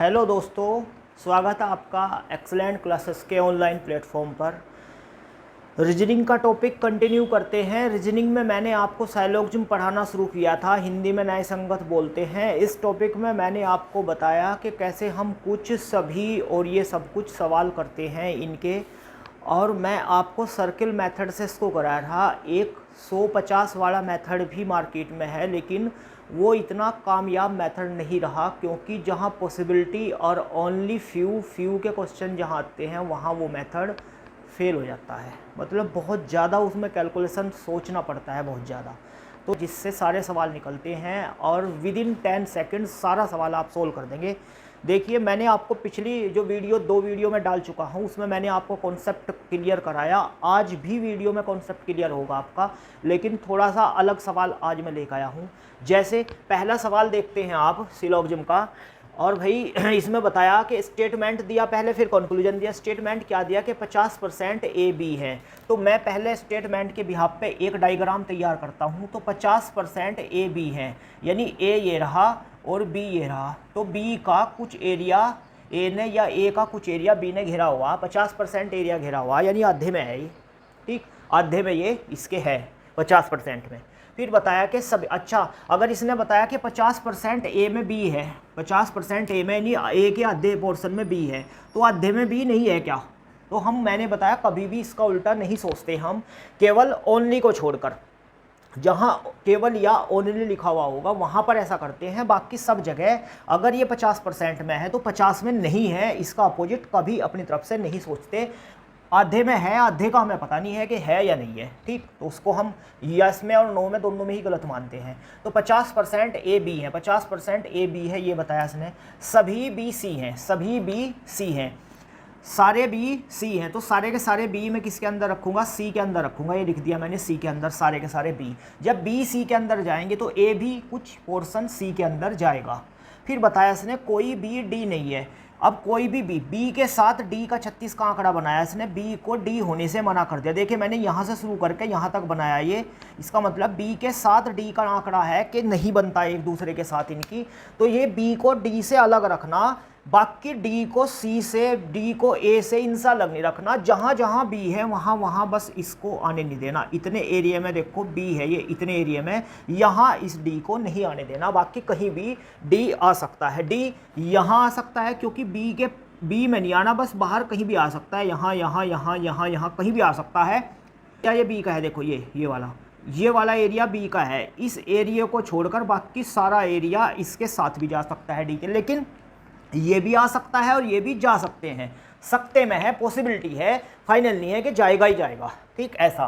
Hello दोस्तों, स्वागत है आपका एक्सलेंट क्लासेस के ऑनलाइन प्लेटफॉर्म पर। रीजनिंग का टॉपिक कंटिन्यू करते हैं। रीजनिंग में मैंने आपको साइलोगिज्म पढ़ाना शुरू किया था, हिंदी में न्याय संगत बोलते हैं। इस टॉपिक में मैंने आपको बताया कि कैसे हम कुछ सभी और ये सब कुछ सवाल करते हैं इनके, और मैं आपको सर्किल मेथड से इसको कराया था। एक 150 वाला मेथड भी मार्केट में है, लेकिन वो इतना कामयाब मेथड नहीं रहा, क्योंकि जहाँ पॉसिबिलिटी और ओनली फ्यू के क्वेश्चन जहाँ आते हैं वहाँ वो मेथड फेल हो जाता है। मतलब बहुत ज़्यादा उसमें कैलकुलेशन सोचना पड़ता है, बहुत ज़्यादा, तो जिससे सारे सवाल निकलते हैं और विद इन 10 सेकेंड सारा सवाल आप सोल्व कर देंगे। देखिए, मैंने आपको पिछली जो वीडियो 2 वीडियो में डाल चुका हूँ, उसमें मैंने आपको कॉन्सेप्ट क्लियर कराया। आज भी वीडियो में कॉन्सेप्ट क्लियर होगा आपका, लेकिन थोड़ा सा अलग सवाल आज मैं लेकर आया हूँ। जैसे पहला सवाल देखते हैं आप सिलोगिज्म का। और भाई इसमें बताया कि स्टेटमेंट दिया पहले, फिर कंक्लूजन दिया। स्टेटमेंट क्या दिया कि 50% ए बी है। तो मैं पहले स्टेटमेंट के बिहाफ पे एक डायग्राम तैयार करता हूँ। तो 50% ए बी है, यानी ए ये रहा और बी ये रहा। तो बी का कुछ एरिया ए ने या ए का कुछ एरिया बी ने घेरा हुआ, 50% एरिया घेरा हुआ, यानी आधे में है ये। ठीक, आधे में ये इसके है 50% में। फिर बताया कि सब अच्छा, अगर इसने बताया कि 50% ए में बी है, 50% ए में, यानी ए के आधे पोर्शन में बी है, तो आधे में बी नहीं है क्या? तो मैंने बताया कभी भी इसका उल्टा नहीं सोचते हम, केवल ओनली को छोड़कर। जहाँ केवल या ओनली लिखा हुआ होगा वहाँ पर ऐसा करते हैं, बाकी सब जगह अगर ये 50% में है तो 50 में नहीं है, इसका अपोजिट कभी अपनी तरफ से नहीं सोचते। आधे में है, आधे का हमें पता नहीं है कि है या नहीं है। ठीक, तो उसको हम यस में और नो में दोनों में ही गलत मानते हैं। तो 50% ए बी है, 50% ए बी है, ये बताया इसने। सभी बी सी हैं, सभी बी सी हैं, सारे बी सी हैं। तो सारे के सारे बी मैं किसके अंदर रखूँगा? सी के अंदर रखूँगा। ये लिख दिया मैंने, सी के अंदर सारे के सारे बी। जब बी सी के अंदर जाएंगे तो ए भी कुछ पोर्शन सी के अंदर जाएगा। फिर बताया इसने कोई बी डी नहीं है। अब कोई भी बी के साथ डी का 36 का आंकड़ा बनाया इसने, बी को डी होने से मना कर दिया। देखिए, मैंने यहाँ से शुरू करके यहाँ तक बनाया ये। इसका मतलब बी के साथ डी का आंकड़ा है कि नहीं बनता एक दूसरे के साथ इनकी, तो ये बी को डी से अलग रखना, बाकी डी को सी से, डी को ए से, इनसे अलग नहीं रखना। जहाँ जहाँ बी है वहाँ वहाँ बस इसको आने नहीं देना। इतने एरिया में देखो बी है, ये इतने एरिया में, यहाँ इस डी को नहीं आने देना। बाकी कहीं भी डी आ सकता है। डी यहाँ आ सकता है क्योंकि बी में नहीं आना, बस बाहर कहीं भी आ सकता है, यहाँ यहाँ यहाँ यहाँ यहाँ कहीं भी आ सकता है। क्या ये बी का है? देखो ये वाला एरिया बी का है। इस एरिया को छोड़कर बाकी सारा एरिया इसके साथ भी जा सकता है डी के, लेकिन ये भी आ सकता है और ये भी जा सकते हैं। सकते में है, पॉसिबिलिटी है, फाइनल नहीं है कि जाएगा ही जाएगा। ठीक, ऐसा।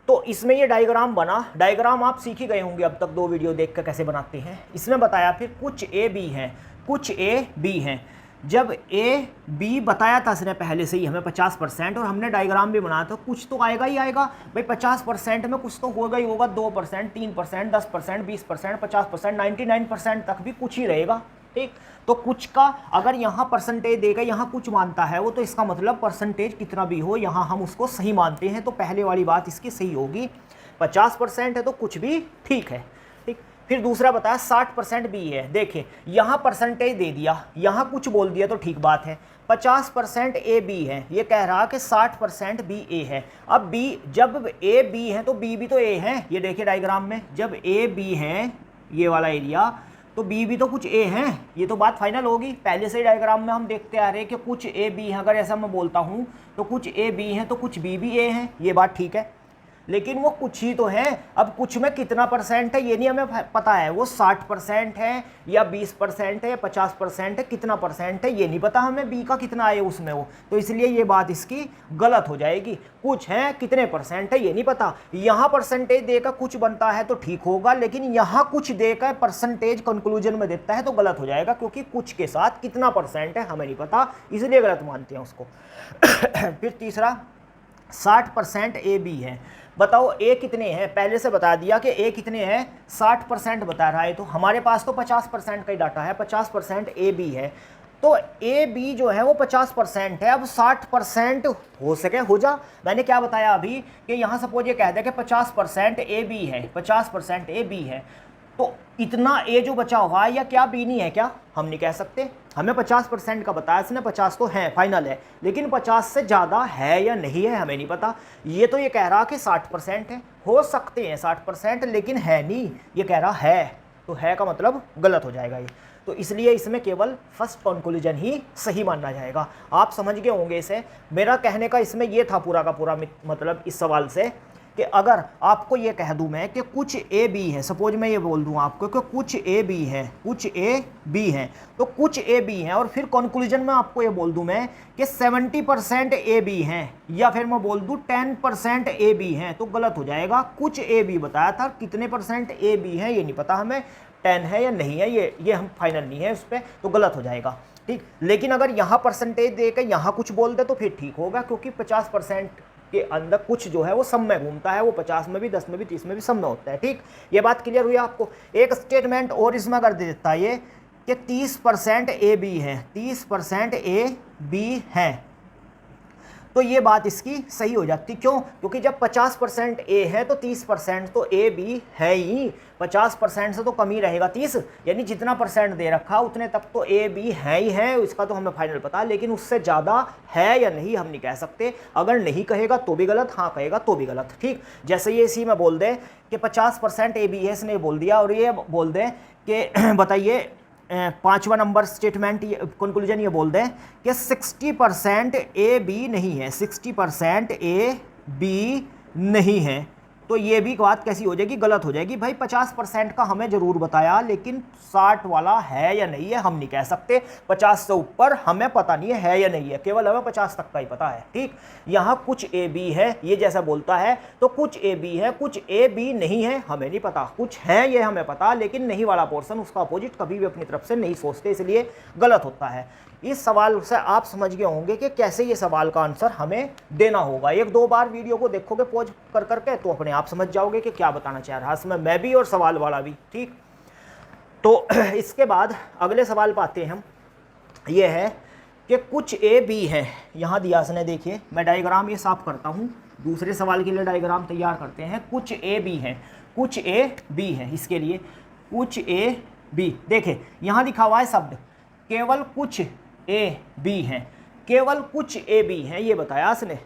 तो इसमें ये डायग्राम बना। डायग्राम आप सीख ही गए होंगे अब तक, 2 वीडियो देख कर कैसे बनाते हैं। इसमें बताया फिर कुछ ए बी हैं, कुछ ए बी हैं। जब ए बी बताया था इसने पहले से ही हमें 50%, और हमने डायग्राम भी बनाया, तो कुछ तो आएगा ही आएगा भाई। 50% में कुछ तो होगा ही होगा, 2%, 3%, 10%, 20%, 50%, 99% तक भी कुछ ही रहेगा। ठीक, तो कुछ का अगर यहाँ परसेंटेज देगा, यहाँ कुछ मानता है वो, तो इसका मतलब परसेंटेज कितना भी हो यहाँ हम उसको सही मानते हैं। तो पहले वाली बात इसकी सही होगी। 50% है तो कुछ भी ठीक है। ठीक, फिर दूसरा बताया 60% बी है। देखिए, यहाँ परसेंटेज दे दिया, यहाँ कुछ बोल दिया तो ठीक बात है। 50% ए बी है, ये कह रहा कि 60% बी ए है। अब बी, जब ए बी है तो बी भी तो ए है। ये देखिए डायग्राम में, जब ए बी है ये वाला एरिया, तो बी भी तो कुछ ए हैं। ये तो बात फाइनल होगी। पहले से ही डायग्राम में हम देखते आ रहे हैं कि कुछ ए बी हैं। अगर ऐसा मैं बोलता हूँ तो कुछ ए बी हैं तो कुछ बी भी ए हैं, ये बात ठीक है। लेकिन वो कुछ ही तो हैं। अब कुछ में कितना परसेंट है ये नहीं हमें पता है, वो 60% है या 20% है या 50% है, कितना परसेंट है ये नहीं पता हमें, बी का कितना है उसमें वो, तो इसलिए ये बात इसकी गलत हो जाएगी। कुछ है, कितने परसेंट है ये नहीं पता। यहाँ परसेंटेज देकर कुछ बनता है तो ठीक होगा, लेकिन यहाँ कुछ देकर परसेंटेज कंक्लूजन में देता है तो गलत हो जाएगा, क्योंकि कुछ के साथ कितना परसेंट है हमें नहीं पता, इसलिए गलत मानते हैं उसको। फिर तीसरा 60% ए बी है। बताओ ए कितने हैं? पहले से बता दिया कि ए कितने हैं, 60% बता रहा है। तो हमारे पास तो 50% का ही डाटा है, 50% ए बी है। तो ए बी जो है वो 50% है। अब 60% हो सके हो जा। मैंने क्या बताया अभी कि यहाँ सपोज ये कह दे कि 50% ए बी है, 50% ए बी है, तो इतना ए जो बचा हुआ है या क्या बी नहीं है क्या, हम नहीं कह सकते। हमें 50% का बताया इसने, 50 तो है फाइनल है, लेकिन 50 से ज़्यादा है या नहीं है हमें नहीं पता। ये तो ये कह रहा कि 60% है, हो सकते हैं 60%, लेकिन है नहीं, ये कह रहा है, तो है का मतलब गलत हो जाएगा ये। तो इसलिए इसमें केवल फर्स्ट कंक्लूजन ही सही माना जाएगा। आप समझ गए होंगे इसे। मेरा कहने का इसमें ये था पूरा का पूरा मतलब इस सवाल से कि अगर आपको ये कह दूं मैं कि कुछ ए बी है, सपोज मैं ये बोल दूं आपको कि कुछ ए बी है, कुछ ए बी है, तो कुछ ए बी है, और फिर कंक्लूजन में आपको ये बोल दूं मैं कि 70% ए बी हैं, या फिर मैं बोल दूं 10% ए बी हैं, तो गलत हो जाएगा। कुछ ए बी बताया था, कितने परसेंट ए बी हैं ये नहीं पता हमें, 10 है या नहीं है, ये हम फाइनल नहीं है उस पर, तो गलत हो जाएगा। ठीक, लेकिन अगर यहाँ परसेंटेज दे के यहाँ कुछ बोल दे तो फिर ठीक होगा, क्योंकि 50% के अंदर कुछ जो है वो सब में घूमता है, वो 50 में भी, 10 में भी, 30 में भी, सब में होता है। ठीक, ये बात क्लियर हुई आपको। एक स्टेटमेंट और इसमें कर देता है ये कि 30% ए बी है, 30% ए बी है, तो ये बात इसकी सही हो जाती। क्यों? क्योंकि जब 50% ए है तो 30% तो ए बी है ही, 50% से तो कम ही रहेगा 30, यानी जितना परसेंट दे रखा उतने तक तो ए बी है ही है, इसका तो हमें फाइनल पता है, लेकिन उससे ज़्यादा है या नहीं हम नहीं कह सकते। अगर नहीं कहेगा तो भी गलत, हाँ कहेगा तो भी गलत। ठीक, जैसे ये इसी में बोल दे कि 50% ए बी है, इसने बोल दिया, और ये बोल दें कि बताइए 5वां नंबर स्टेटमेंट कंक्लूजन ये बोल दें कि 60% ए बी नहीं है, 60% ए बी नहीं है, तो ये भी बात कैसी हो जाएगी, गलत हो जाएगी। भाई 50% का हमें ज़रूर बताया, लेकिन 60 वाला है या नहीं है हम नहीं कह सकते। 50 से ऊपर हमें पता नहीं है या नहीं है, केवल हमें 50 तक का ही पता है। ठीक, यहाँ कुछ ए बी है, ये जैसा बोलता है तो कुछ ए बी है, कुछ ए बी नहीं है हमें नहीं पता, कुछ है ये हमें पता, लेकिन नहीं वाला पोर्शन, उसका अपोजिट कभी भी अपनी तरफ से नहीं सोचते, इसलिए गलत होता है। इस सवाल से आप समझ गए होंगे कि कैसे ये सवाल का आंसर हमें देना होगा। 1-2 बार वीडियो को देखोगे पॉज कर करके तो अपने आप समझ जाओगे कि क्या बताना चाह रहा है इसमें मैं भी और सवाल वाला भी। ठीक, तो इसके बाद अगले सवाल पर आते हैं हम। ये है कि कुछ ए बी है, यहाँ दिया इसने, देखिए मैं डायग्राम ये साफ करता हूँ, दूसरे सवाल के लिए डायग्राम तैयार करते हैं। कुछ ए बी है, कुछ ए बी है, इसके लिए कुछ ए बी, देखे यहाँ लिखा हुआ है शब्द केवल कुछ ए बी हैं, केवल कुछ ए बी हैं, ये बताया इसने।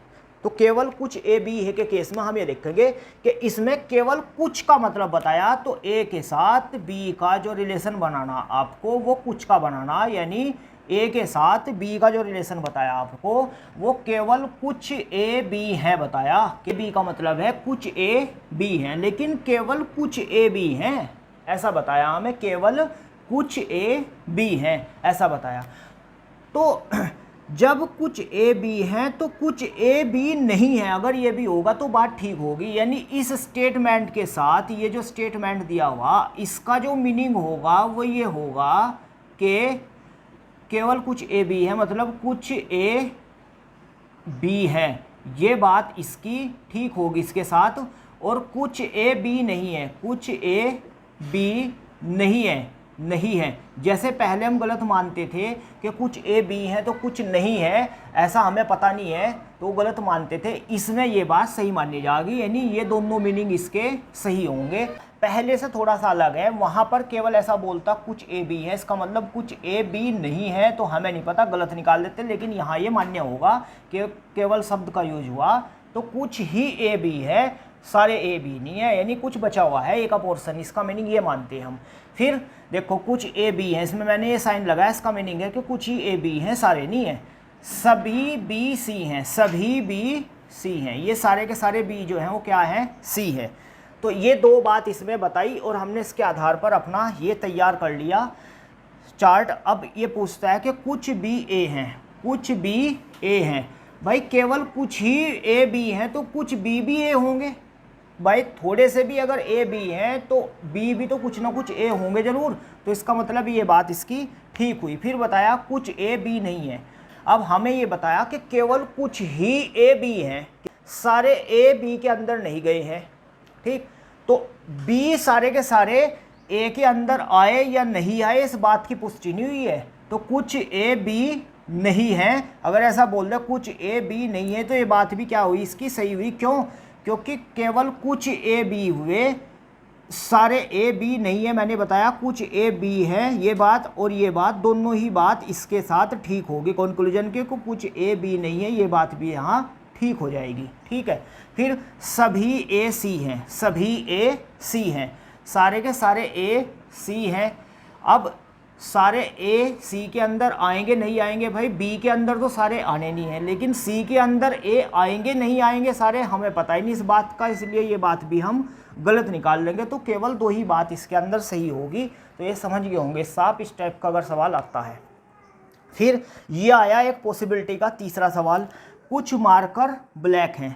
तो केवल कुछ ए बी है के केस में हम ये देखेंगे कि इसमें केवल कुछ का मतलब बताया, तो ए के साथ बी का जो रिलेशन बनाना आपको वो कुछ का बनाना, यानी ए के साथ बी का जो रिलेशन बताया आपको वो केवल कुछ ए बी है बताया, कि बी का मतलब है कुछ ए बी हैं, लेकिन केवल कुछ ए बी हैं ऐसा बताया हमें, केवल कुछ ए बी हैं ऐसा बताया। तो जब कुछ ए बी हैं तो कुछ ए बी नहीं है, अगर ये भी होगा तो बात ठीक होगी, यानी इस स्टेटमेंट के साथ ये जो स्टेटमेंट दिया हुआ इसका जो मीनिंग होगा वो ये होगा कि केवल कुछ ए बी है, मतलब कुछ ए बी है, ये बात इसकी ठीक होगी इसके साथ। और कुछ ए बी नहीं है, कुछ ए बी नहीं है, नहीं है, जैसे पहले हम गलत मानते थे कि कुछ ए बी है तो कुछ नहीं है, ऐसा हमें पता नहीं है तो गलत मानते थे, इसमें ये बात सही मानी जाएगी, यानी ये दोनों मीनिंग इसके सही होंगे। पहले से थोड़ा सा अलग है, वहाँ पर केवल ऐसा बोलता कुछ ए बी है, इसका मतलब कुछ ए बी नहीं है, तो हमें नहीं पता, गलत निकाल देते, लेकिन यहाँ ये मान्य होगा कि केवल शब्द का यूज हुआ तो कुछ ही ए बी है, सारे ए बी नहीं है, यानी कुछ बचा हुआ है एक पोर्शन, इसका मीनिंग ये मानते हैं हम। फिर देखो कुछ ए बी है, इसमें मैंने ये साइन लगाया, इसका मीनिंग है कि कुछ ही ए बी हैं, सारे नहीं हैं, सभी बी सी हैं, सभी बी सी हैं, ये सारे के सारे बी जो हैं वो क्या हैं, सी है। तो ये दो बात इसमें बताई और हमने इसके आधार पर अपना ये तैयार कर लिया चार्ट। अब ये पूछता है कि कुछ बी ए हैं, कुछ बी ए हैं, भाई केवल कुछ ही ए बी हैं तो कुछ बी भी ए होंगे, भाई थोड़े से भी अगर ए बी हैं तो बी भी तो कुछ ना कुछ ए होंगे ज़रूर, तो इसका मतलब ये बात इसकी ठीक हुई। फिर बताया कुछ ए बी नहीं है, अब हमें ये बताया कि केवल कुछ ही ए बी हैं, सारे ए बी के अंदर नहीं गए हैं। ठीक, तो बी सारे के सारे ए के अंदर आए या नहीं आए इस बात की पुष्टि नहीं हुई है, तो कुछ ए बी नहीं है, अगर ऐसा बोल दे कुछ ए बी नहीं है तो ये बात भी क्या हुई इसकी सही हुई। क्यों? क्योंकि केवल कुछ ए बी हुए सारे ए बी नहीं है, मैंने बताया कुछ ए बी है, ये बात और ये बात दोनों ही बात इसके साथ ठीक होगी कंक्लूजन के, को कुछ ए बी नहीं है, ये बात भी यहाँ ठीक हो जाएगी। ठीक है, फिर सभी ए सी हैं, सभी ए सी हैं, सारे के सारे ए सी हैं। अब सारे ए सी के अंदर आएंगे नहीं आएंगे भाई, बी के अंदर तो सारे आने नहीं हैं, लेकिन सी के अंदर ए आएंगे नहीं आएंगे सारे, हमें पता ही नहीं इस बात का, इसलिए ये बात भी हम गलत निकाल लेंगे। तो केवल दो ही बात इसके अंदर सही होगी। तो ये समझ गए होंगे साफ, इस टाइप का अगर सवाल आता है। फिर ये आया एक पॉसिबिलिटी का तीसरा सवाल, कुछ मार्कर ब्लैक हैं,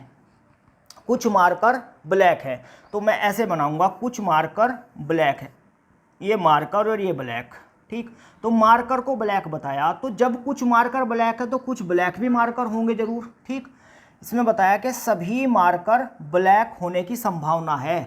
कुछ मार्कर ब्लैक है। तो मैं ऐसे बनाऊंगा, कुछ मार्कर ब्लैक है, ये मार्कर और ये ब्लैक। ठीक, तो मार्कर को ब्लैक बताया, तो जब कुछ मार्कर ब्लैक है तो कुछ ब्लैक भी मार्कर होंगे जरूर। ठीक, इसमें बताया कि सभी मार्कर ब्लैक होने की संभावना है।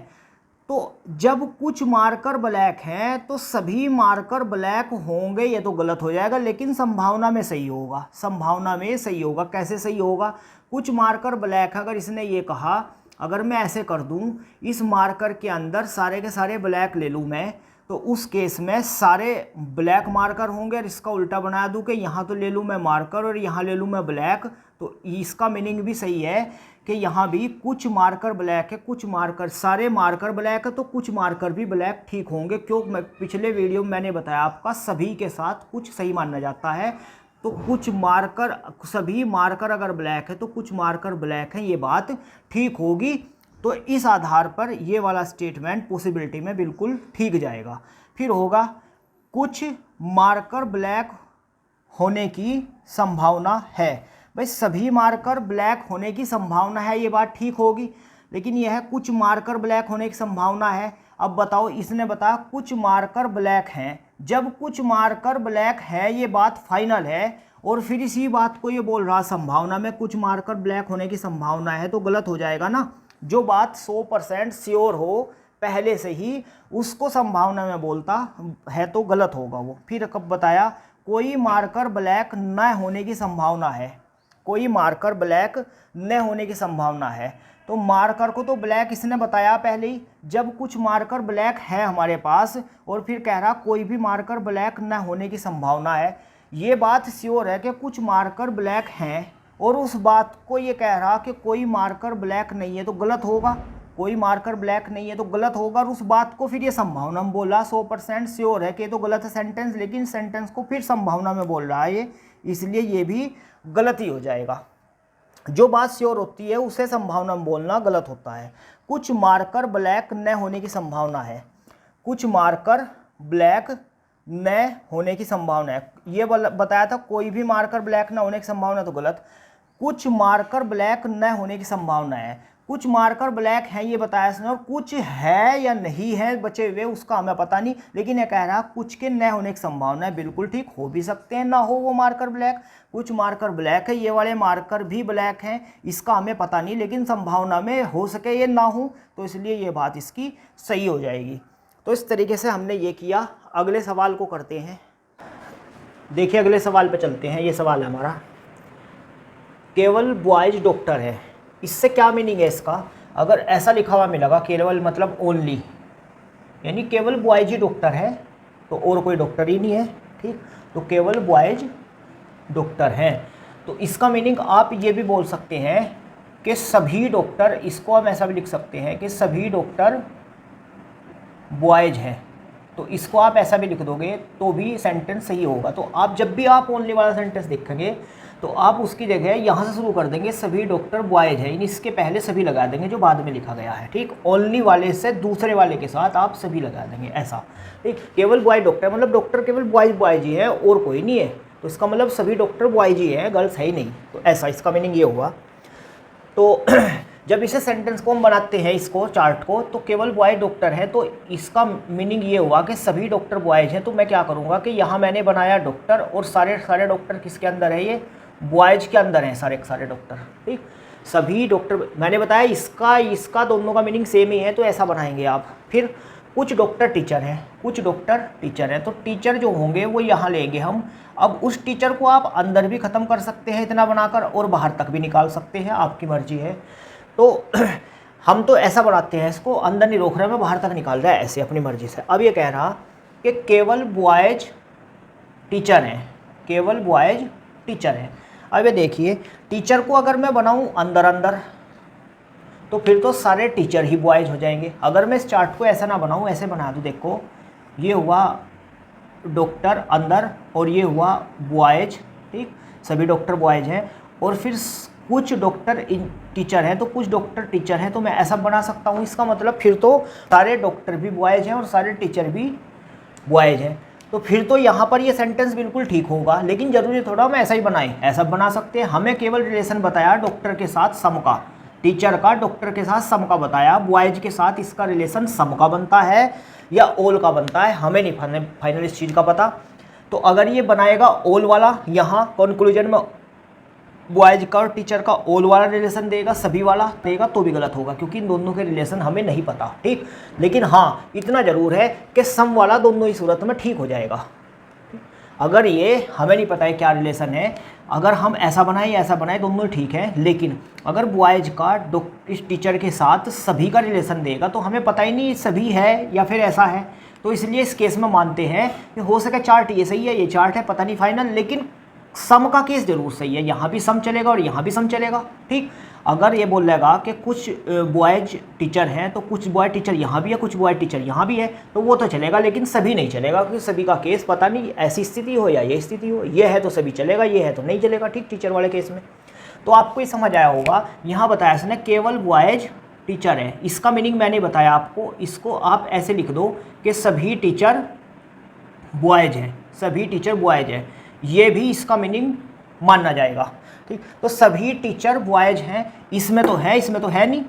तो जब कुछ मार्कर ब्लैक हैं तो सभी मार्कर ब्लैक होंगे, ये तो गलत हो जाएगा, लेकिन संभावना में सही होगा, संभावना में सही होगा। कैसे सही होगा? कुछ मार्कर ब्लैक, अगर इसने ये कहा, अगर मैं ऐसे कर दूं, इस मार्कर के अंदर सारे के सारे ब्लैक ले लूं मैं, तो उस केस में सारे ब्लैक मार्कर होंगे। और इसका उल्टा बना दूं कि यहाँ तो ले लूँ मैं मार्कर और यहाँ ले लूँ मैं ब्लैक, तो इसका मीनिंग भी सही है कि यहाँ भी कुछ मार्कर ब्लैक है, कुछ मार्कर, सारे मार्कर ब्लैक है तो कुछ मार्कर भी ब्लैक ठीक होंगे। क्यों? मैं पिछले वीडियो में मैंने बताया आपका, सभी के साथ कुछ सही माना जाता है। तो कुछ मार्कर, सभी मार्कर अगर ब्लैक है तो कुछ मार्कर ब्लैक है, ये बात ठीक होगी। तो इस आधार पर ये वाला स्टेटमेंट पॉसिबिलिटी में बिल्कुल ठीक जाएगा। फिर होगा कुछ मार्कर ब्लैक होने की संभावना है। भाई सभी मार्कर ब्लैक होने की संभावना है, ये बात ठीक होगी, लेकिन यह है कुछ मार्कर ब्लैक होने की संभावना है। अब बताओ, इसने बताया कुछ मार्कर ब्लैक हैं, जब कुछ मार्कर ब्लैक है ये बात फाइनल है, और फिर इसी बात को ये बोल रहा संभावना में कुछ मार्कर ब्लैक होने की संभावना है, तो गलत हो जाएगा ना। जो बात 100% श्योर हो पहले से ही, उसको संभावना में बोलता है तो गलत होगा वो। फिर कब बताया, कोई मार्कर ब्लैक न होने की संभावना है, कोई मार्कर ब्लैक न होने की संभावना है। तो मार्कर को तो ब्लैक इसने बताया पहले ही, जब कुछ मार्कर ब्लैक है हमारे पास, और फिर कह रहा कोई भी मार्कर ब्लैक न होने की संभावना है, ये बात श्योर है कि कुछ मार्कर ब्लैक हैं, और उस बात को ये कह रहा कि कोई मार्कर ब्लैक नहीं है तो गलत होगा, कोई मार्कर ब्लैक नहीं है तो गलत होगा। और उस बात को फिर ये संभावना में बोला, 100% श्योर है कि ये तो गलत है सेंटेंस, लेकिन सेंटेंस को फिर संभावना में बोल रहा है ये, इसलिए ये भी गलत ही हो जाएगा। जो बात श्योर होती है उसे संभावना में बोलना गलत होता है। कुछ मार्कर ब्लैक न होने की संभावना है, कुछ मार्कर ब्लैक न होने की संभावना है, ये बताया था। कोई भी मार्कर ब्लैक न होने की संभावना तो गलत, कुछ मार्कर ब्लैक न होने की संभावना है। कुछ मार्कर ब्लैक हैं ये बताया इसने, और कुछ है या नहीं है बचे हुए उसका हमें पता नहीं, लेकिन ये कह रहा कुछ के न होने की संभावना है। बिल्कुल ठीक, हो भी सकते हैं ना हो वो मार्कर ब्लैक, कुछ मार्कर ब्लैक है, ये वाले मार्कर भी ब्लैक हैं, इसका हमें पता नहीं, लेकिन संभावना में हो सके ये ना हो, तो इसलिए ये बात इसकी सही हो जाएगी। तो इस तरीके से हमने ये किया। अगले सवाल को करते हैं। देखिए अगले सवाल पे चलते हैं। ये सवाल है हमारा, केवल बॉयज डॉक्टर है, इससे क्या मीनिंग है इसका? अगर ऐसा लिखा हुआ मिलेगा केवल मतलब ओनली, यानी केवल बॉयज ही डॉक्टर है तो और कोई डॉक्टर ही नहीं है। ठीक, तो केवल बॉयज डॉक्टर हैं, तो इसका मीनिंग आप ये भी बोल सकते हैं कि सभी डॉक्टर, इसको हम ऐसा भी लिख सकते हैं कि सभी डॉक्टर बॉयज हैं, तो इसको आप ऐसा भी लिख दोगे तो भी सेंटेंस सही होगा। तो आप जब भी आप ओनली वाला सेंटेंस देखेंगे तो आप उसकी जगह यहाँ से शुरू कर देंगे सभी डॉक्टर बॉयज है, यानी इसके पहले सभी लगा देंगे जो बाद में लिखा गया है। ठीक, ओनली वाले से दूसरे वाले के साथ आप सभी लगा देंगे ऐसा। ठीक, केवल बॉय डॉक्टर मतलब डॉक्टर केवल बॉयज ही है और कोई नहीं है, तो इसका मतलब सभी डॉक्टर बॉयज ही है, गर्ल्स है ही नहीं, तो ऐसा इसका मीनिंग ये हुआ। तो जब इसे सेंटेंस को हम बनाते हैं, इसको चार्ट को, तो केवल बॉय डॉक्टर है, तो इसका मीनिंग ये हुआ कि सभी डॉक्टर बॉयज हैं। तो मैं क्या करूँगा कि यहाँ मैंने बनाया डॉक्टर, और सारे डॉक्टर किसके अंदर है? ये बॉयज के अंदर हैं सारे के सारे डॉक्टर। ठीक, सभी डॉक्टर मैंने बताया इसका दोनों का मीनिंग सेम ही है, तो ऐसा बनाएंगे आप। फिर कुछ डॉक्टर टीचर हैं, कुछ डॉक्टर टीचर हैं, तो टीचर जो होंगे वो यहाँ लेंगे हम। अब उस टीचर को आप अंदर भी ख़त्म कर सकते हैं इतना बनाकर, और बाहर तक भी निकाल सकते हैं, आपकी मर्जी है। तो हम तो ऐसा बनाते हैं, इसको अंदर नहीं रोक रहे, मैं बाहर तक निकाल रहा है ऐसे अपनी मर्जी से। अब ये कह रहा कि केवल बॉयज टीचर हैं, केवल बॉयज टीचर हैं। अब ये देखिए, टीचर को अगर मैं बनाऊं अंदर अंदर तो फिर तो सारे टीचर ही बॉयज हो जाएंगे। अगर मैं इस चार्ट को ऐसा ना बनाऊं, ऐसे बना दूं, देखो ये हुआ डॉक्टर अंदर और ये हुआ बॉयज, ठीक, सभी डॉक्टर बॉयज हैं, और फिर कुछ डॉक्टर टीचर हैं तो कुछ डॉक्टर टीचर हैं, तो मैं ऐसा बना सकता हूँ। इसका मतलब फिर तो सारे डॉक्टर भी बॉयज हैं और सारे टीचर भी बॉयज हैं, तो फिर तो यहाँ पर ये सेंटेंस बिल्कुल ठीक होगा। लेकिन जरूरी थोड़ा हम ऐसा ही बनाएं, ऐसा बना सकते हैं। हमें केवल रिलेशन बताया डॉक्टर के साथ सम का, टीचर का डॉक्टर के साथ सम का बताया, बॉयज के साथ इसका रिलेशन सम का बनता है या ओल का बनता है, हमें नहीं फाइनल इस चीज़ का पता। तो अगर ये बनाएगा ओल वाला, यहाँ कंक्लूजन में बॉयज का और टीचर का ओल वाला रिलेशन देगा, सभी वाला देगा, तो भी गलत होगा, क्योंकि इन दोनों के रिलेशन हमें नहीं पता, ठीक। लेकिन हाँ इतना जरूर है कि सम वाला दोनों ही सूरत में ठीक हो जाएगा। अगर ये हमें नहीं पता है क्या रिलेशन है, अगर हम ऐसा बनाए या ऐसा बनाए दोनों ठीक है, लेकिन अगर बॉयज का टीचर के साथ सभी का रिलेशन देगा तो हमें पता ही नहीं सभी है या फिर ऐसा है। तो इसलिए इस केस में मानते हैं कि हो सके चार्ट ये सही है, ये चार्ट है, पता नहीं फाइनल, लेकिन सम का केस जरूर सही है, यहाँ भी सम चलेगा और यहाँ भी सम चलेगा, ठीक। अगर ये बोल लेगा कि कुछ बॉयज टीचर हैं तो कुछ बॉय टीचर यहाँ भी है, कुछ बॉय टीचर यहाँ भी है, तो वो तो चलेगा, लेकिन सभी नहीं चलेगा, क्योंकि सभी का केस पता नहीं ऐसी स्थिति हो या ये स्थिति हो, ये है तो सभी चलेगा, ये है तो नहीं चलेगा, ठीक, टीचर वाले केस में। तो आपको ये समझ आया होगा। यहाँ बताया इसने केवल बॉयज टीचर है, इसका मीनिंग मैंने बताया आपको, इसको आप ऐसे लिख दो कि सभी टीचर बॉयज हैं, सभी टीचर बॉयज हैं, ये भी इसका मीनिंग माना जाएगा, ठीक। तो सभी टीचर बॉयज हैं, इसमें तो है, इसमें तो है नहीं,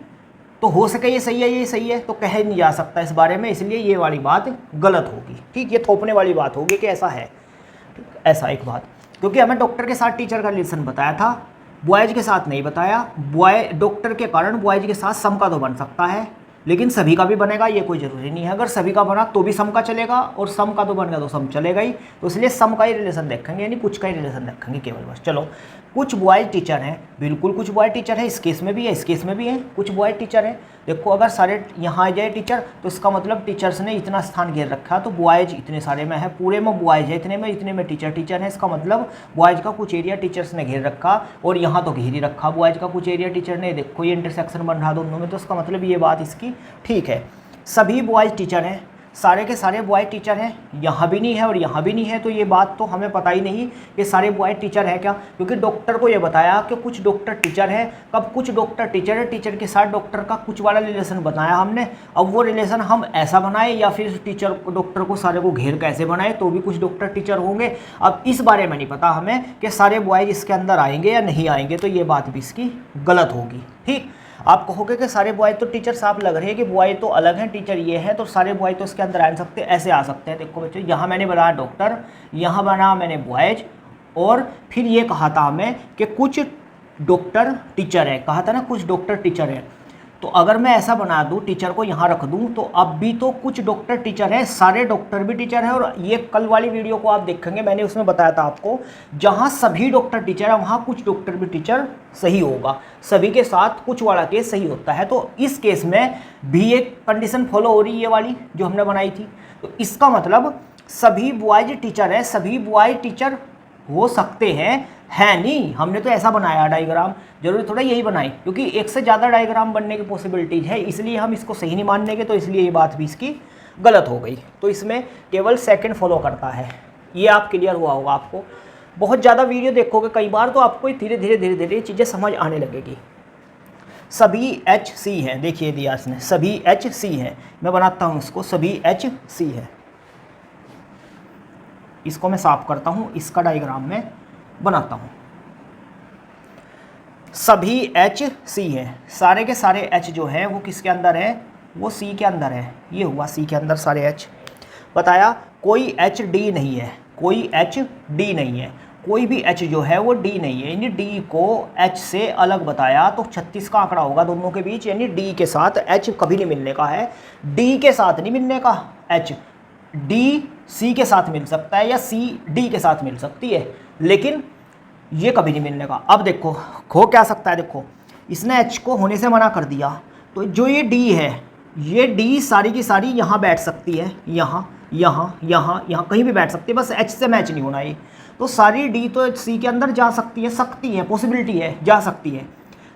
तो हो सके ये सही है, ये सही है, तो कह नहीं जा सकता इस बारे में, इसलिए ये वाली बात गलत होगी, ठीक। ये थोपने वाली बात होगी कि ऐसा है, ठीक? ऐसा एक बात, क्योंकि हमें डॉक्टर के साथ टीचर का रिलेशन बताया था, बॉयज के साथ नहीं बताया। बॉय डॉक्टर के कारण बॉयज के साथ सम का तो बन सकता है, लेकिन सभी का भी बनेगा ये कोई ज़रूरी नहीं है। अगर सभी का बना तो भी सम का चलेगा, और सम का तो बन गया तो सम चलेगा ही, तो इसलिए सम का ही रिलेशन देखेंगे, यानी कुछ का ही रिलेशन देखेंगे केवल बस। चलो, कुछ बॉयज टीचर हैं, बिल्कुल कुछ बॉय टीचर है, इस केस में भी है, इस केस में भी है, कुछ बॉय टीचर है। देखो अगर सारे यहाँ आ जाए टीचर तो इसका मतलब टीचर्स ने इतना स्थान घेर रखा, तो बॉयज इतने सारे में है, पूरे में बॉयज है, इतने में टीचर है, इसका मतलब बॉयज का कुछ एरिया टीचर्स ने घेर रखा, और यहाँ तो घेर ही रखा बॉयज का कुछ एरिया टीचर ने। देखो ये इंटरसेक्शन बन रहा दोनों में, तो इसका मतलब ये बात इसकी ठीक है। सभी बॉयज टीचर हैं, सारे के सारे बॉय टीचर हैं, यहाँ भी नहीं है और यहाँ भी नहीं है, तो ये बात तो हमें पता ही नहीं कि सारे बॉय टीचर है क्या, क्योंकि डॉक्टर को ये बताया कि कुछ डॉक्टर टीचर है। कब कुछ डॉक्टर टीचर है, टीचर के साथ डॉक्टर का कुछ वाला रिलेशन बताया हमने। अब वो रिलेशन हम ऐसा बनाए या फिर टीचर डॉक्टर को सारे को घेर कैसे बनाए, तो भी कुछ डॉक्टर टीचर होंगे। अब इस बारे में नहीं पता हमें कि सारे बॉयज इसके अंदर आएंगे या नहीं आएंगे, तो ये बात भी इसकी गलत होगी, ठीक। आप कहोगे कि सारे बॉय तो टीचर साफ लग रहे हैं कि बॉय तो अलग हैं, टीचर ये है, तो सारे बॉय तो इसके अंदर आ सकते हैं, ऐसे आ सकते हैं। देखो बच्चों, यहाँ मैंने बनाया डॉक्टर, यहाँ बनाया मैंने बॉयज, और फिर ये कहा था हमें कि कुछ डॉक्टर टीचर है, कहा था ना कुछ डॉक्टर टीचर है। तो अगर मैं ऐसा बना दूं, टीचर को यहाँ रख दूं, तो अब भी तो कुछ डॉक्टर टीचर है, सारे डॉक्टर भी टीचर है। और ये कल वाली वीडियो को आप देखेंगे, मैंने उसमें बताया था आपको, जहाँ सभी डॉक्टर टीचर है वहाँ कुछ डॉक्टर भी टीचर सही होगा, सभी के साथ कुछ वाला केस सही होता है। तो इस केस में भी एक कंडीशन फॉलो हो रही है, ये वाली जो हमने बनाई थी। तो इसका मतलब सभी बॉयज टीचर है, सभी बॉय टीचर हो सकते हैं, है नहीं। हमने तो ऐसा बनाया डायग्राम, जरूरी थोड़ा यही बनाए, क्योंकि एक से ज़्यादा डायग्राम बनने की पॉसिबिलिटीज है, इसलिए हम इसको सही नहीं मानेंगे, तो इसलिए ये बात भी इसकी गलत हो गई। तो इसमें केवल सेकंड फॉलो करता है, ये आप क्लियर हुआ होगा आपको। बहुत ज़्यादा वीडियो देखोगे कई बार तो आपको धीरे धीरे चीज़ें समझ आने लगेगी। सभी HC हैं, देखिए दिया इसने, सभी HC हैं। मैं बनाता हूँ इसको, सभी HC है, इसको मैं साफ करता हूँ, इसका डायग्राम में बनाता हूँ। सभी HC हैं, सारे के सारे H जो है वो किसके अंदर है, वो C के अंदर है। ये हुआ C के अंदर सारे H। बताया कोई HD नहीं है, कोई HD नहीं है, कोई भी H जो है वो D नहीं है, यानी D को H से अलग बताया तो 36 का आंकड़ा होगा दोनों के बीच, यानी D के साथ H कभी नहीं मिलने का है, D के साथ नहीं मिलने का H, D C के साथ मिल सकता है या C D के साथ मिल सकती है, लेकिन ये कभी नहीं मिलने का। अब देखो हो क्या सकता है, देखो इसने H को होने से मना कर दिया, तो जो ये डी है, ये डी सारी की सारी यहाँ बैठ सकती है, यहाँ यहाँ यहाँ यहाँ कहीं भी बैठ सकती है, बस एच से मैच नहीं होना ये। तो सारी डी तो सी के अंदर जा सकती है, पॉसिबिलिटी है जा सकती है,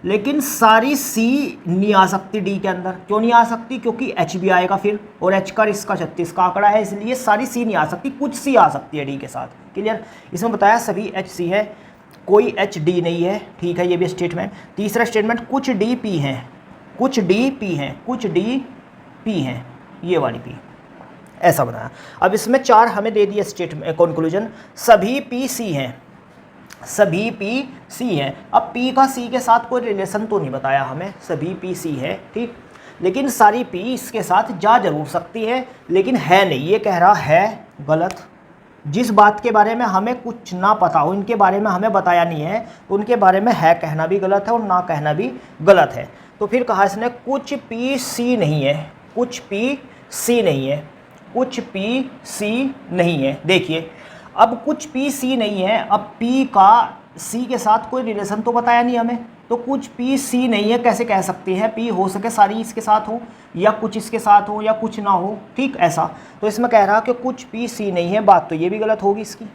लेकिन सारी सी नहीं आ सकती डी के अंदर। क्यों नहीं आ सकती? क्योंकि एच भी आएगा फिर, और एच का इसका 36 का आंकड़ा है, इसलिए सारी सी नहीं आ सकती, कुछ सी आ सकती है डी के साथ। क्लियर? इसमें बताया सभी एच सी है, कोई एच डी नहीं है। ठीक है, ये भी स्टेटमेंट। तीसरा स्टेटमेंट, कुछ डी पी हैं, कुछ डी पी हैं, कुछ डी पी हैं, ये वाली पी, ऐसा बताया। अब इसमें 4 हमें दे दिए स्टेटमेंट कंक्लूजन, सभी पी सी हैं, सभी पी सी हैं। अब पी का सी के साथ कोई रिलेशन तो नहीं बताया हमें, सभी पी सी है, ठीक, लेकिन सारी पी इसके साथ जा जरूर सकती है, लेकिन है नहीं, ये कह रहा है गलत। जिस बात के बारे में हमें कुछ ना पता हो, इनके बारे में हमें बताया नहीं है, तो उनके बारे में है कहना भी गलत है और ना कहना भी गलत है। तो फिर कहा इसने कुछ पी सी नहीं है, कुछ पी सी नहीं है, कुछ पी सी नहीं है। देखिए अब कुछ पी सी नहीं है, अब पी का सी के साथ कोई रिलेशन तो बताया नहीं हमें, तो कुछ पी सी नहीं है कैसे कह सकते हैं? पी हो सके सारी इसके साथ हो, या कुछ इसके साथ हो, या कुछ ना हो, ठीक ऐसा। तो इसमें कह रहा कि कुछ पी सी नहीं है, बात तो ये भी गलत होगी, इसकी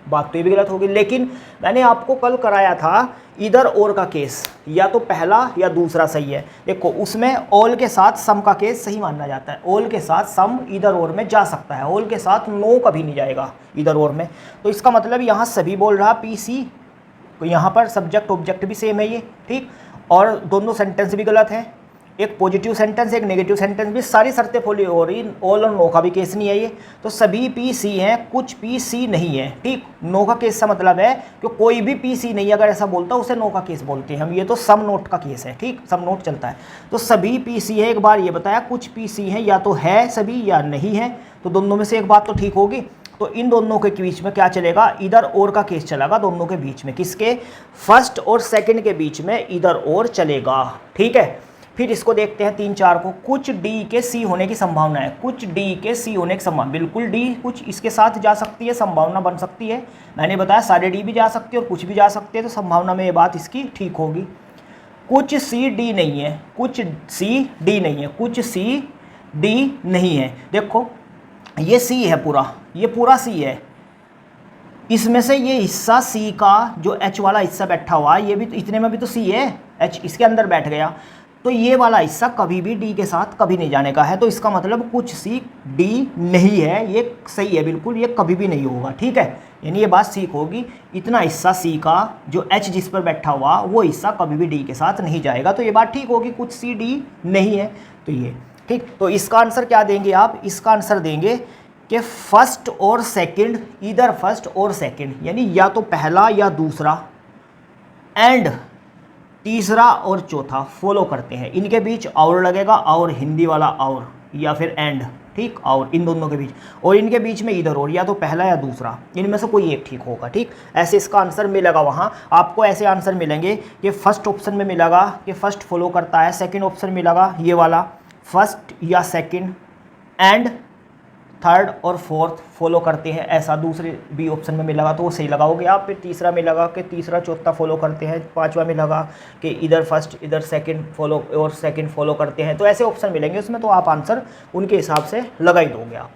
बात तो ये भी गलत होगी। लेकिन मैंने आपको कल कराया था इधर और का केस, या तो पहला या दूसरा सही है। देखो उसमें ऑल के साथ सम का केस सही माना जाता है, ऑल के साथ सम इधर और में जा सकता है, ऑल के साथ नो कभी नहीं जाएगा इधर और में। तो इसका मतलब यहाँ सभी बोल रहा पी सी, तो यहाँ पर सब्जेक्ट ऑब्जेक्ट भी सेम है ये, ठीक, और दोनों सेंटेंस भी गलत है, एक पॉजिटिव सेंटेंस एक नेगेटिव सेंटेंस भी, सारी शर्तें फॉलो हो रही, ऑल और नो का भी केस नहीं है ये। तो सभी पी सी हैं, कुछ पी सी नहीं है, ठीक। नो का केस का मतलब है कि कोई भी पी सी नहीं, अगर ऐसा बोलता है उसे नो का केस बोलते हैं हम, ये तो सम नोट का केस है, ठीक, सम नोट चलता है। तो सभी पी सी है, एक बार ये बताया कुछ पी सी है, या तो है सभी या नहीं है, तो दोनों में से एक बात तो ठीक होगी। तो इन दोनों के बीच में क्या चलेगा? इधर और का केस चलेगा दोनों के बीच में, किसके? फर्स्ट और सेकंड के बीच में इधर और चलेगा, ठीक है। फिर इसको देखते हैं 3-4 को। कुछ डी के सी होने की संभावना है, कुछ डी के सी होने की संभावना, बिल्कुल डी कुछ इसके साथ जा सकती है, संभावना बन सकती है। मैंने बताया सारे डी भी जा सकते हैं और कुछ भी जा सकते हैं, तो संभावना में ये बात इसकी ठीक होगी। कुछ सी डी नहीं है, कुछ सी डी नहीं है, कुछ सी डी नहीं है। देखो ये सी है पूरा, ये पूरा सी है, इसमें से ये हिस्सा सी का जो एच वाला हिस्सा बैठा हुआ है, ये भी तो इतने में भी तो सी है, एच इसके अंदर बैठ गया, तो ये वाला हिस्सा कभी भी डी के साथ कभी नहीं जाने का है। तो इसका मतलब कुछ सी डी नहीं है, ये सही है बिल्कुल, ये कभी भी नहीं होगा, ठीक है। यानी ये बात ठीक होगी, इतना हिस्सा सी का जो एच जिस पर बैठा हुआ वो हिस्सा कभी भी डी के साथ नहीं जाएगा, तो ये बात ठीक होगी, कुछ सी डी नहीं है, तो ये ठीक। तो इसका आंसर क्या देंगे आप? इसका आंसर देंगे कि फर्स्ट और सेकंड, इधर फर्स्ट और सेकंड, यानी या तो पहला या दूसरा, एंड तीसरा और चौथा फॉलो करते हैं। इनके बीच और लगेगा, और हिंदी वाला और, या फिर एंड, ठीक, और इन दोनों के बीच, और इनके बीच में इधर और, या तो पहला या दूसरा, इनमें से कोई एक ठीक होगा, ठीक। ऐसे इसका आंसर मिलेगा। वहाँ आपको ऐसे आंसर मिलेंगे कि फर्स्ट ऑप्शन में मिलेगा कि फर्स्ट फॉलो करता है, सेकंड ऑप्शन मिलेगा ये वाला फर्स्ट या सेकंड, एंड थर्ड और फोर्थ फॉलो करते हैं, ऐसा दूसरे बी ऑप्शन में मिलेगा तो वो सही लगाओगे आप। फिर तीसरा मिलेगा कि तीसरा चौथा फॉलो करते हैं, पांचवा मिलेगा कि इधर फर्स्ट इधर सेकंड फॉलो और सेकंड फॉलो करते हैं, तो ऐसे ऑप्शन मिलेंगे उसमें, तो आप आंसर उनके हिसाब से लगा ही दोगे आप।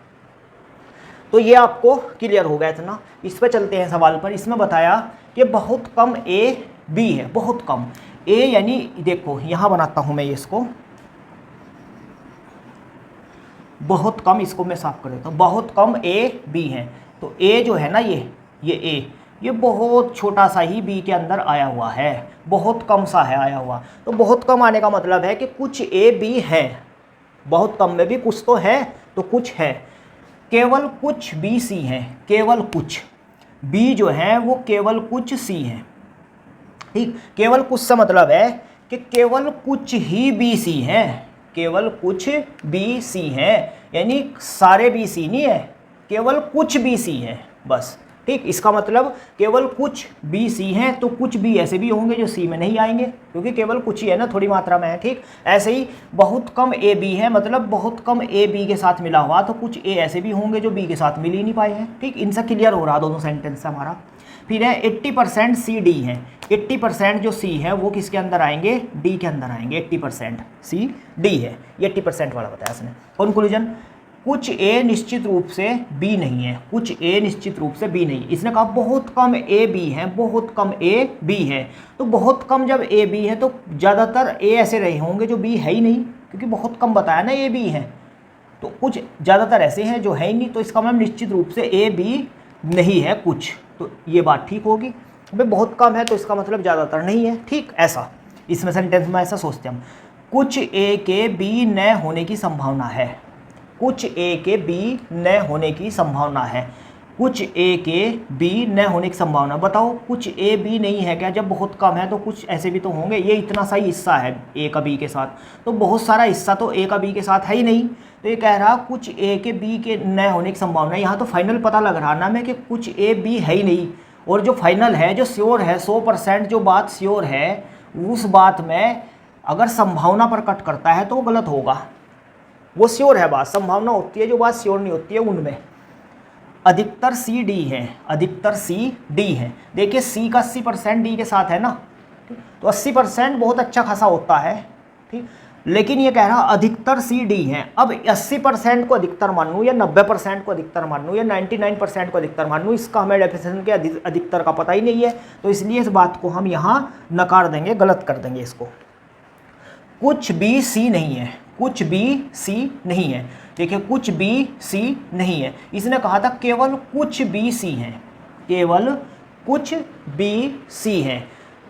तो ये आपको क्लियर हो गया इतना। इस पर चलते हैं सवाल पर। इसमें बताया कि बहुत कम ए बी है, बहुत कम ए, यानी देखो यहाँ बनाता हूँ मैं ये, इसको बहुत कम, इसको मैं साफ कर देता हूँ, बहुत कम ए बी हैं। तो ए जो है ना, ये ए, ये बहुत छोटा सा ही बी के अंदर आया हुआ है, बहुत कम सा है आया हुआ। तो बहुत कम आने का मतलब है कि कुछ ए बी है, बहुत कम में भी कुछ तो है, तो कुछ है, केवल कुछ बी सी हैं, केवल कुछ बी जो है वो केवल कुछ सी हैं, ठीक। केवल कुछ से मतलब है कि केवल कुछ ही बी सी हैं, केवल कुछ बी सी हैं, यानी सारे बी सी नहीं है, केवल कुछ बी सी हैं बस, ठीक। इसका मतलब केवल कुछ बी सी हैं, तो कुछ बी ऐसे भी होंगे जो सी में नहीं आएंगे, क्योंकि केवल कुछ ही है ना, थोड़ी मात्रा में है, ठीक। ऐसे ही बहुत कम ए बी है, मतलब बहुत कम ए बी के साथ मिला हुआ, तो कुछ ए ऐसे भी होंगे जो बी के साथ मिल ही नहीं पाए हैं, ठीक। इनसे क्लियर हो रहा दोनों सेंटेंस से हमारा। फिर है 80% सी डी है, 80% जो सी है वो किसके अंदर आएंगे, डी के अंदर आएंगे। 80% सी डी है, ये 80% वाला बताया इसने। कंक्लूजन, कुछ ए निश्चित रूप से बी नहीं है, कुछ ए निश्चित रूप से बी नहीं। इसने कहा बहुत कम ए बी है, बहुत कम ए बी है। तो बहुत कम जब ए बी है तो ज़्यादातर ए ऐसे रहे होंगे जो बी है ही नहीं, क्योंकि बहुत कम बताया ना ए बी है। तो कुछ ज़्यादातर ऐसे हैं जो है ही नहीं, तो इसका मतलब निश्चित रूप से ए बी नहीं है कुछ, तो ये बात ठीक होगी। भाई बहुत कम है तो इसका मतलब ज़्यादातर नहीं है, ठीक। ऐसा इसमें सेंटेंस में ऐसा सोचते हम, कुछ ए के बी न होने की संभावना है, कुछ ए के बी न होने की संभावना है, कुछ ए के बी न होने की संभावना। बताओ कुछ ए बी नहीं है क्या? जब बहुत कम है तो कुछ ऐसे भी तो होंगे। ये इतना सा ही हिस्सा है ए का बी के साथ, तो बहुत सारा हिस्सा तो ए का बी के साथ है ही नहीं। तो ये कह रहा कुछ ए के बी के न होने की संभावना। यहाँ तो फाइनल पता लग रहा ना मैं कि कुछ ए बी है ही नहीं, और जो फाइनल है, जो श्योर है, 100% जो बात श्योर है, उस बात में अगर संभावना पर कट करता है तो वो गलत होगा। वो श्योर है बात, संभावना होती है, जो बात श्योर नहीं होती है उनमें। अधिकतर सी डी है, अधिकतर सी डी है। देखिए सी का 80% डी के साथ है ना, तो 80% बहुत अच्छा खासा होता है, ठीक। लेकिन ये कह रहा अधिकतर सी डी है। अब 80% को अधिकतर मान लूँ या 90% को अधिकतर मान लूँ या 99% को अधिकतर मान लूँ, इसका हमें डेफिनेशन के अधिकतर का पता ही नहीं है, तो इसलिए इस बात को हम यहाँ नकार देंगे, गलत कर देंगे इसको। कुछ बी सी नहीं है, कुछ बी सी नहीं है। देखिए कुछ बी सी नहीं है, इसने कहा था केवल कुछ बी सी हैं, केवल कुछ बी सी हैं।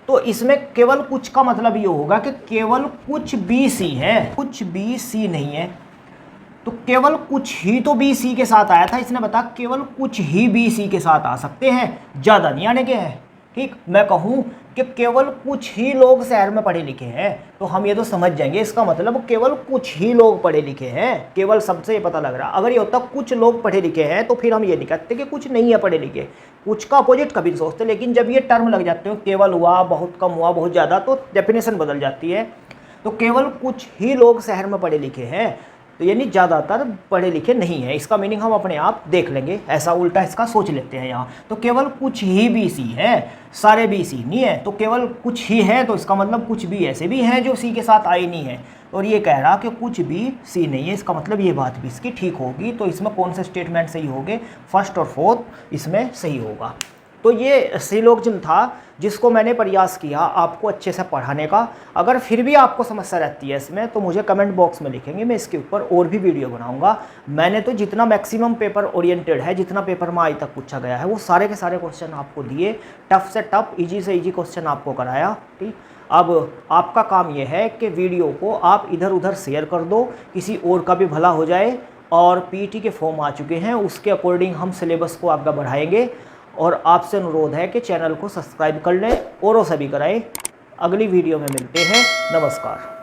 तो इसमें केवल कुछ का मतलब ये होगा कि केवल कुछ बी सी है, कुछ बी सी नहीं है। तो केवल कुछ ही तो बी सी के साथ आया था, इसने बताया केवल कुछ ही बी सी के साथ आ सकते हैं, ज़्यादा नहीं आने के हैं, ठीक। मैं कहूँ कि केवल कुछ ही लोग शहर में पढ़े लिखे हैं तो हम ये तो समझ जाएंगे, इसका मतलब केवल कुछ ही लोग पढ़े लिखे हैं, केवल सबसे ये पता लग रहा। अगर ये होता कुछ लोग पढ़े लिखे हैं तो फिर हम ये नहीं कहते कि कुछ नहीं है पढ़े लिखे, कुछ का अपोजिट कभी नहीं सोचते। लेकिन जब ये टर्म लग जाते हो, केवल हुआ, बहुत कम हुआ, बहुत ज़्यादा, तो डेफिनेशन बदल जाती है। तो केवल कुछ ही लोग शहर में पढ़े लिखे हैं, तो यानी ज़्यादातर पढ़े लिखे नहीं है, इसका मीनिंग हम अपने आप देख लेंगे। ऐसा उल्टा इसका सोच लेते हैं यहाँ। तो केवल कुछ ही बी सी है, सारे बी सी नहीं है। तो केवल कुछ ही है तो इसका मतलब कुछ भी ऐसे भी हैं जो सी के साथ आए नहीं है। और ये कह रहा कि कुछ भी सी नहीं है, इसका मतलब ये बात भी इसकी ठीक होगी। तो इसमें कौन से स्टेटमेंट सही होंगे? फर्स्ट और फोर्थ इसमें सही होगा। तो ये सिलोजिज्म था जिसको मैंने प्रयास किया आपको अच्छे से पढ़ाने का। अगर फिर भी आपको समस्या रहती है इसमें तो मुझे कमेंट बॉक्स में लिखेंगे, मैं इसके ऊपर और भी वीडियो बनाऊंगा। मैंने तो जितना मैक्सिमम पेपर ओरिएंटेड है, जितना पेपर में आज तक पूछा गया है, वो सारे के सारे क्वेश्चन आपको दिए, टफ से टफ, इजी से इजी क्वेश्चन आपको कराया, ठीक। अब आपका काम ये है कि वीडियो को आप इधर उधर शेयर कर दो, किसी और का भी भला हो जाए। और पीटी के फॉर्म आ चुके हैं, उसके अकॉर्डिंग हम सिलेबस को आगे बढ़ाएंगे। और आपसे अनुरोध है कि चैनल को सब्सक्राइब कर लें, औरों से भी कराएं। अगली वीडियो में मिलते हैं, नमस्कार।